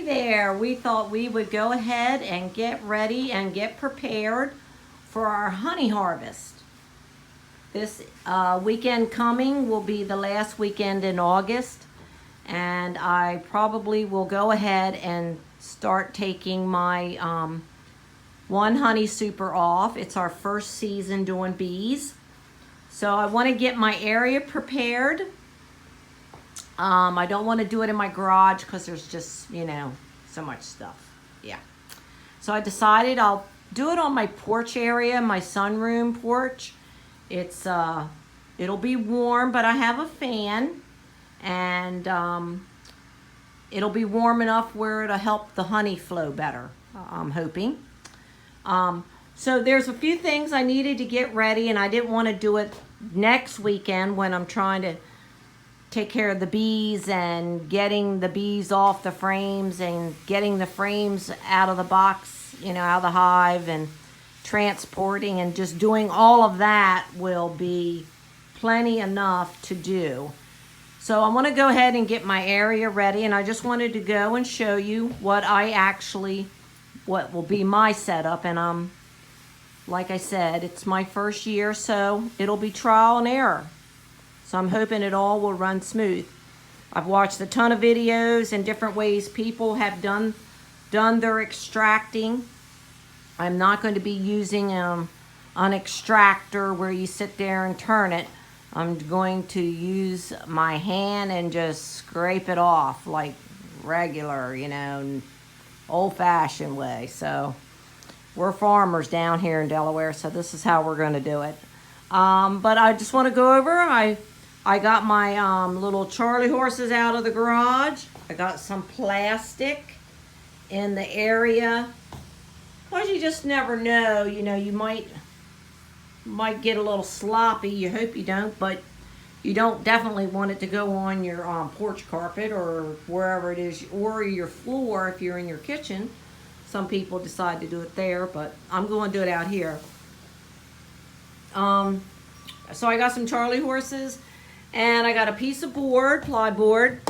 there, we thought we would go ahead and get ready and get prepared for our honey harvest. This weekend coming will be the last weekend in August, and I probably will go ahead and start taking my one honey super off. It's our first season doing bees. So I want to get my area prepared. I don't want to do it in my garage because there's just, so much stuff. Yeah. So I decided I'll do it on my porch area, my sunroom porch. It'll be warm, but I have a fan, and it'll be warm enough where it'll help the honey flow better, I'm hoping. So there's a few things I needed to get ready, and I didn't want to do it next weekend when I'm trying to take care of the bees and getting the bees off the frames and getting the frames out of the box, out of the hive, and transporting and just doing all of that will be plenty enough to do. So I want to go ahead and get my area ready, and I just wanted to go and show you what will be my setup. And like I said, it's my first year, so it'll be trial and error. So I'm hoping it all will run smooth. I've watched a ton of videos and different ways people have done their extracting. I'm not going to be using an extractor where you sit there and turn it. I'm going to use my hand and just scrape it off like regular, old-fashioned way. So we're farmers down here in Delaware, so this is how we're going to do it. But I just want to go over. I got my little Charlie horses out of the garage. I got some plastic in the area. Because you just never know, you might get a little sloppy. You hope you don't, but you don't definitely want it to go on your porch carpet or wherever it is, or your floor if you're in your kitchen. Some people decide to do it there, but I'm going to do it out here. So I got some Charlie horses, and I got a piece of plyboard,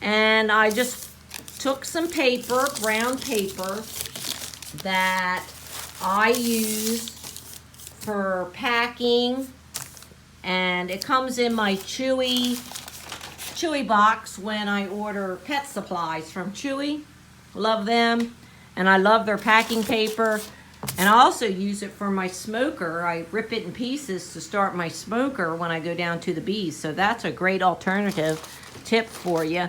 and I just took some paper, brown paper, that I use for packing, and it comes in my Chewy box when I order pet supplies from Chewy. Love them, and I love their packing paper. And I also use it for my smoker. I rip it in pieces to start my smoker when I go down to the bees. So that's a great alternative tip for you.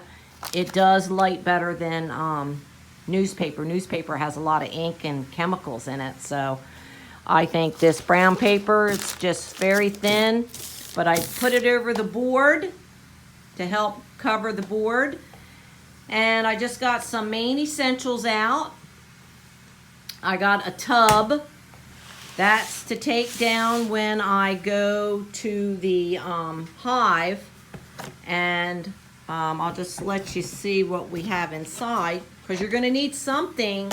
It does light better than newspaper. Newspaper has a lot of ink and chemicals in it. So I think this brown paper, it's just very thin. But I put it over the board to help cover the board. And I just got some main essentials out. I got a tub. That's to take down when I go to the hive. And I'll just let you see what we have inside, because you're going to need something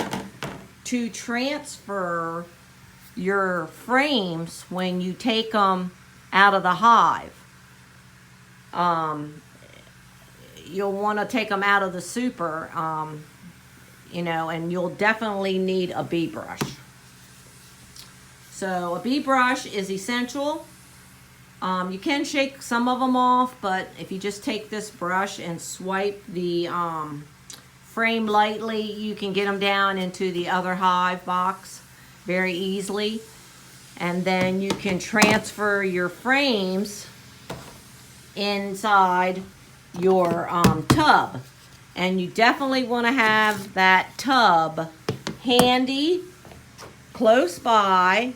to transfer your frames when you take them out of the hive. You'll want to take them out of the super, and you'll definitely need a bee brush. So a bee brush is essential. You can shake some of them off, but if you just take this brush and swipe the frame lightly, you can get them down into the other hive box very easily. And then you can transfer your frames inside your tub. And you definitely want to have that tub handy, close by,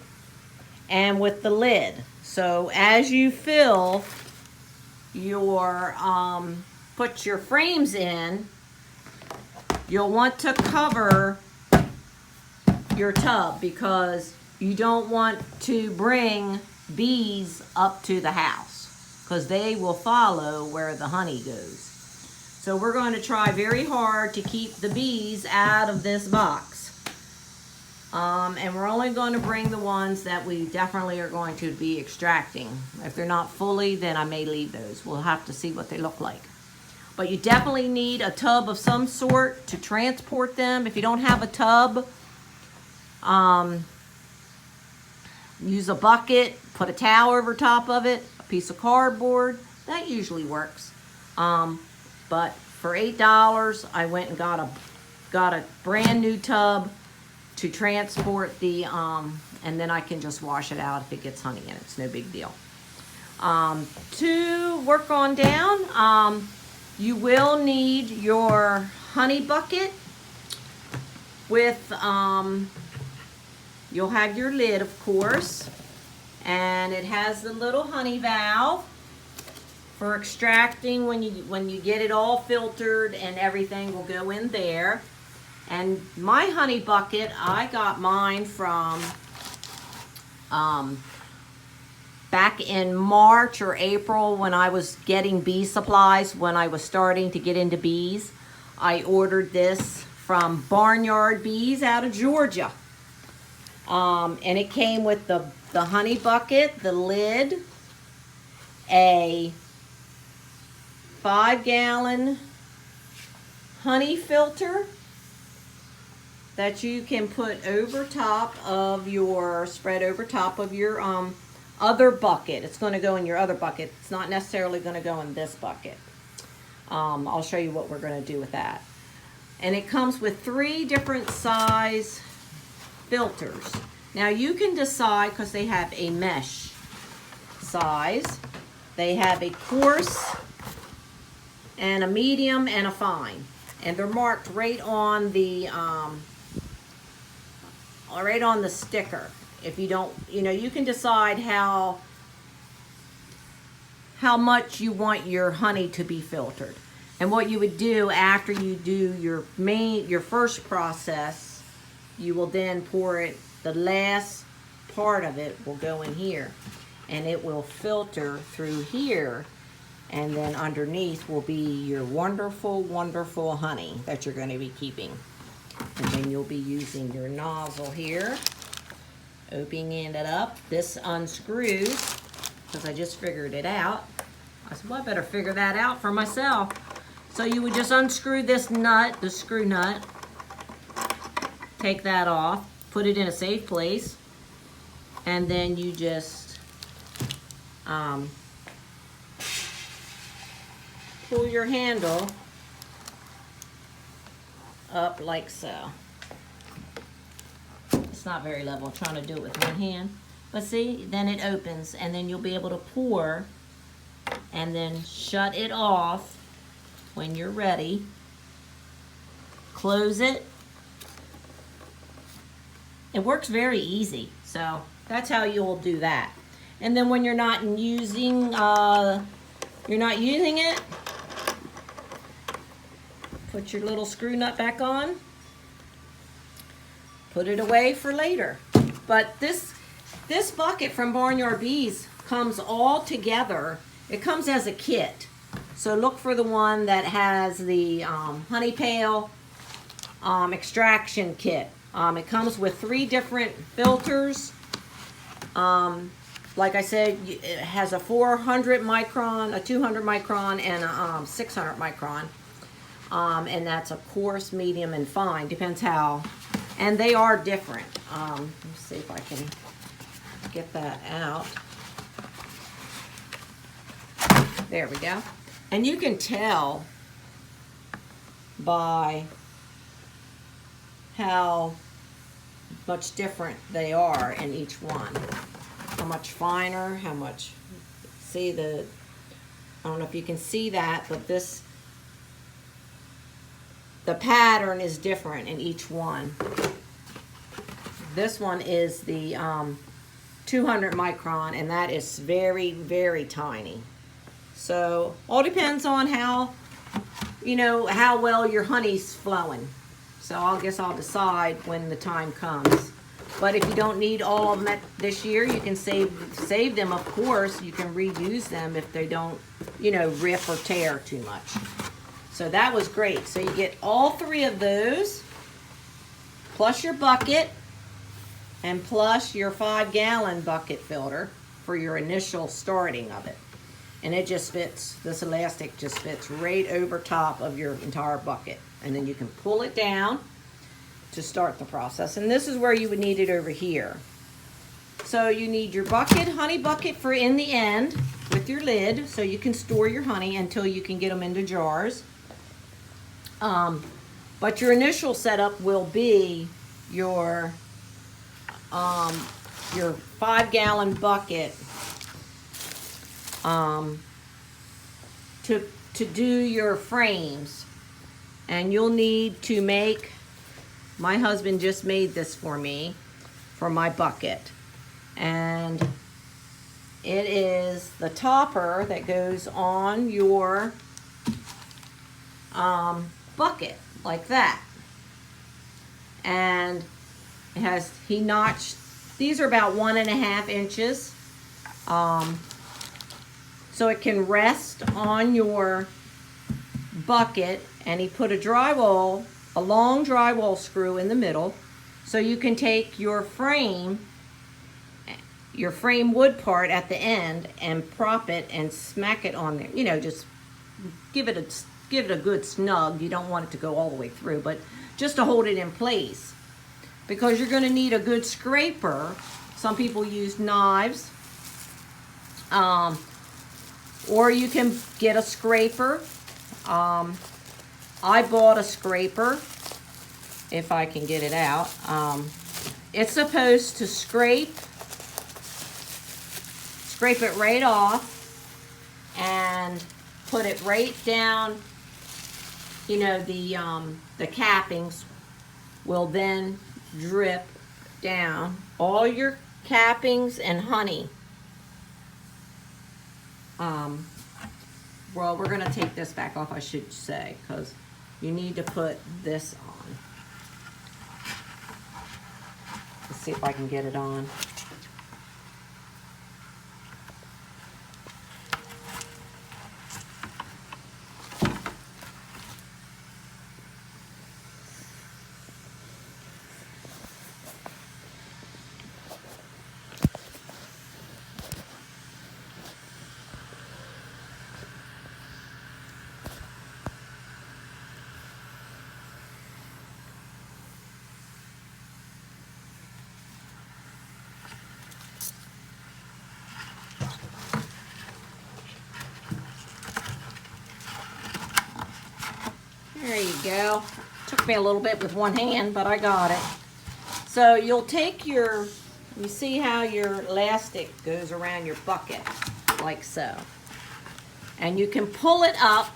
and with the lid. So as you fill your, put your frames in, you'll want to cover your tub, because you don't want to bring bees up to the house, because they will follow where the honey goes. So we're going to try very hard to keep the bees out of this box. And we're only going to bring the ones that we definitely are going to be extracting. If they're not fully, then I may leave those. We'll have to see what they look like. But you definitely need a tub of some sort to transport them. If you don't have a tub, use a bucket, put a towel over top of it, a piece of cardboard. That usually works. But for $8, I went and got a brand new tub to transport the, and then I can just wash it out if it gets honey in it. It's no big deal. To work on down, you will need your honey bucket with, you'll have your lid, of course, and it has the little honey valve for extracting. When you get it all filtered and everything will go in there. And my honey bucket, I got mine from back in March or April when I was getting bee supplies, when I was starting to get into bees. I ordered this from Barnyard Bees out of Georgia. And it came with the honey bucket, the lid, a 5-gallon honey filter that you can put over top of your, spread over top of your other bucket. It's going to go in your other bucket. It's not necessarily going to go in this bucket. I'll show you what we're going to do with that. And it comes with 3 different size filters. Now you can decide, because they have a mesh size, they have a coarse and a medium and a fine, and they're marked right on the sticker. If you don't, you can decide how much you want your honey to be filtered. And what you would do after you do your first process, you will then pour it, the last part of it will go in here, and it will filter through here, and then underneath will be your wonderful, wonderful honey that you're going to be keeping. And then you'll be using your nozzle here, opening it up. This unscrews, because I just figured it out. I said, well, I better figure that out for myself. So you would just unscrew this nut, the screw nut, take that off, put it in a safe place, and then you just pull your handle up like so. It's not very level. I'm trying to do it with one hand. But see, then it opens, and then you'll be able to pour and then shut it off when you're ready. Close it. It works very easy. So that's how you'll do that. And then when you're not using it, put your little screw nut back on, put it away for later. But this bucket from Barnyard Bees comes all together. It comes as a kit. So look for the one that has the honey pail extraction kit. It comes with 3 different filters. Like I said, it has a 400 micron, a 200 micron, and a 600 micron. And that's a coarse, medium, and fine. Depends how. And they are different. Let me see if I can get that out. There we go. And you can tell by how much different they are in each one. How much finer, how much, see I don't know if you can see that, but the pattern is different in each one. This one is the 200 micron, and that is very, very tiny. So all depends on how well your honey's flowing. So I guess I'll decide when the time comes. But if you don't need all of them this year, you can save them, of course. You can reuse them if they don't, rip or tear too much. So that was great. So you get all 3 of those, plus your bucket, and plus your 5-gallon bucket filter for your initial starting of it. And it just fits, this elastic just fits right over top of your entire bucket. And then you can pull it down to start the process. And this is where you would need it over here. So you need your bucket, honey bucket for in the end with your lid, so you can store your honey until you can get them into jars. But your initial setup will be your 5-gallon bucket to do your frames. And you'll need to make, my husband just made this for me for my bucket. And it is the topper that goes on your bucket like that. And it has, he notched, these are about 1.5 inches. So it can rest on your bucket, and he put a long drywall screw in the middle, so you can take your frame wood part at the end and prop it and smack it on there. You know, just give it a good snug. You don't want it to go all the way through, but just to hold it in place. Because you're going to need a good scraper. Some people use knives. Or you can get a scraper. I bought a scraper, if I can get it out. It's supposed to scrape it right off and put it right down. You know, the cappings will then drip down. All your cappings and honey. Well, we're going to take this back off, I should say, because you need to put this on. Let's see if I can get it on. There you go. Took me a little bit with one hand, but I got it. So you'll take you see how your elastic goes around your bucket, like so. And you can pull it up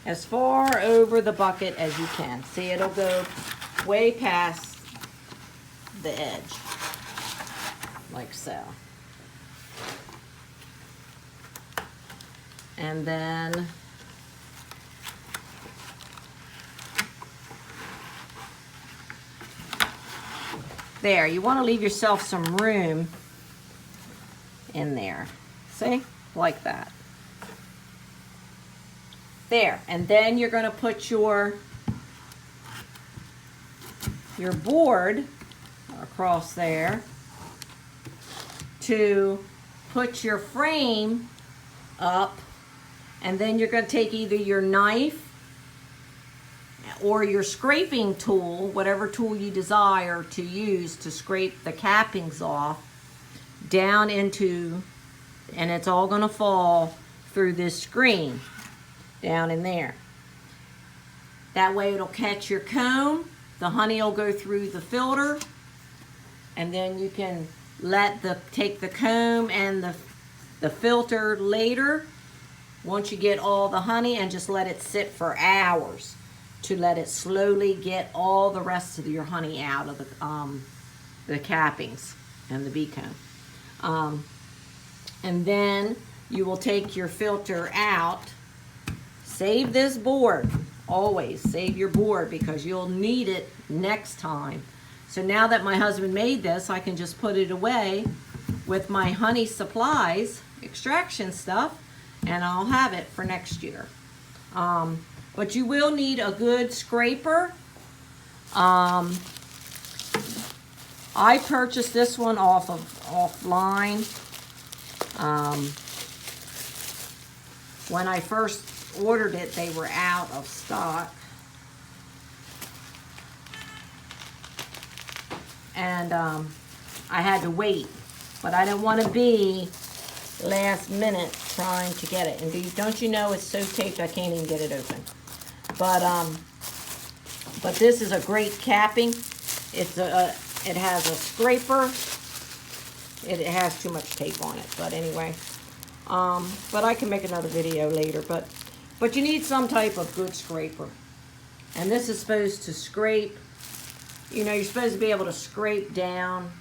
as far over the bucket as you can. See, it'll go way past the edge, like so. And then there, you want to leave yourself some room in there. See? Like that. There. And then you're going to put your board across there to put your frame up. And then you're going to take either your knife or your scraping tool, whatever tool you desire to use to scrape the cappings off, down into, and it's all going to fall through this screen down in there. That way it'll catch your comb, the honey will go through the filter, and then you can take the comb and the filter later, once you get all the honey, and just let it sit for hours to let it slowly get all the rest of your honey out of the cappings and the bee comb. And then you will take your filter out. Save this board. Always save your board because you'll need it next time. So now that my husband made this, I can just put it away with my honey supplies, extraction stuff, and I'll have it for next year. But you will need a good scraper. I purchased this one offline. When I first ordered it, they were out of stock. And I had to wait, but I didn't want to be last minute trying to get it. And don't you know it's so taped I can't even get it open. But this is a great capping. It has a scraper. It has too much tape on it, but anyway. But I can make another video later. But you need some type of good scraper. And this is supposed to scrape. You know, you're supposed to be able to scrape down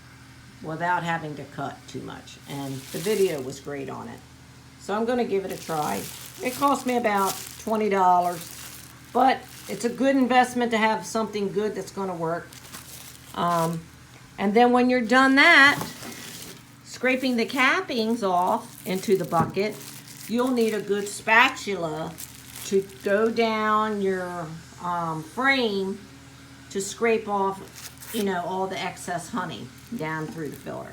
without having to cut too much. And the video was great on it. So I'm going to give it a try. It cost me about $20. But it's a good investment to have something good that's going to work. And then when you're done that, scraping the cappings off into the bucket, you'll need a good spatula to go down your frame to scrape off, you know, all the excess honey down through the filler.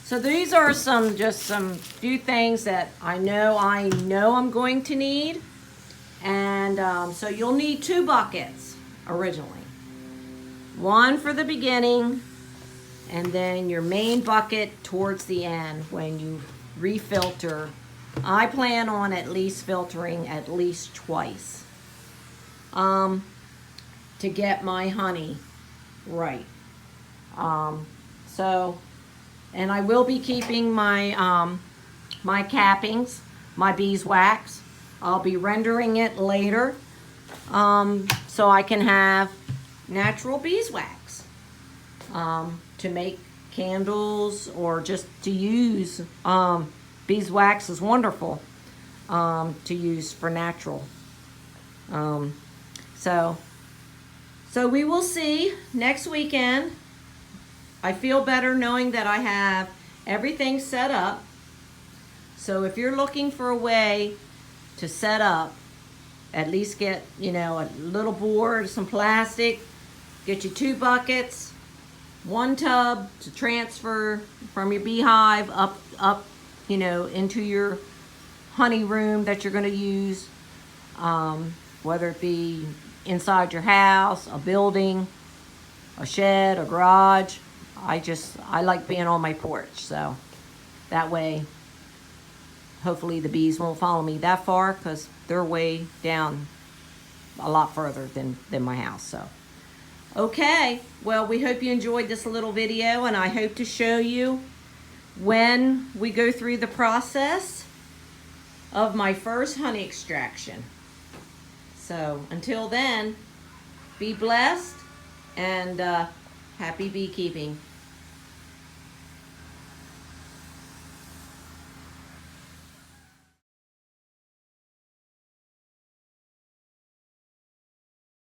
So these are just some few things that I know I'm going to need. And so you'll need 2 buckets originally. One for the beginning, and then your main bucket towards the end when you refilter. I plan on at least filtering at least twice to get my honey right. And I will be keeping my my cappings, my beeswax. I'll be rendering it later so I can have natural beeswax to make candles, or just to use. Beeswax is wonderful to use for natural. So we will see next weekend. I feel better knowing that I have everything set up. So if you're looking for a way to set up, at least get, you know, a little board, some plastic, get you 2 buckets, 1 tub to transfer from your beehive up, you know, into your honey room that you're going to use, whether it be inside your house, a building, a shed, a garage. I like being on my porch, so that way hopefully the bees won't follow me that far, because they're way down a lot further than my house. So okay, well, we hope you enjoyed this little video, and I hope to show you when we go through the process of my first honey extraction. So until then, be blessed and happy beekeeping.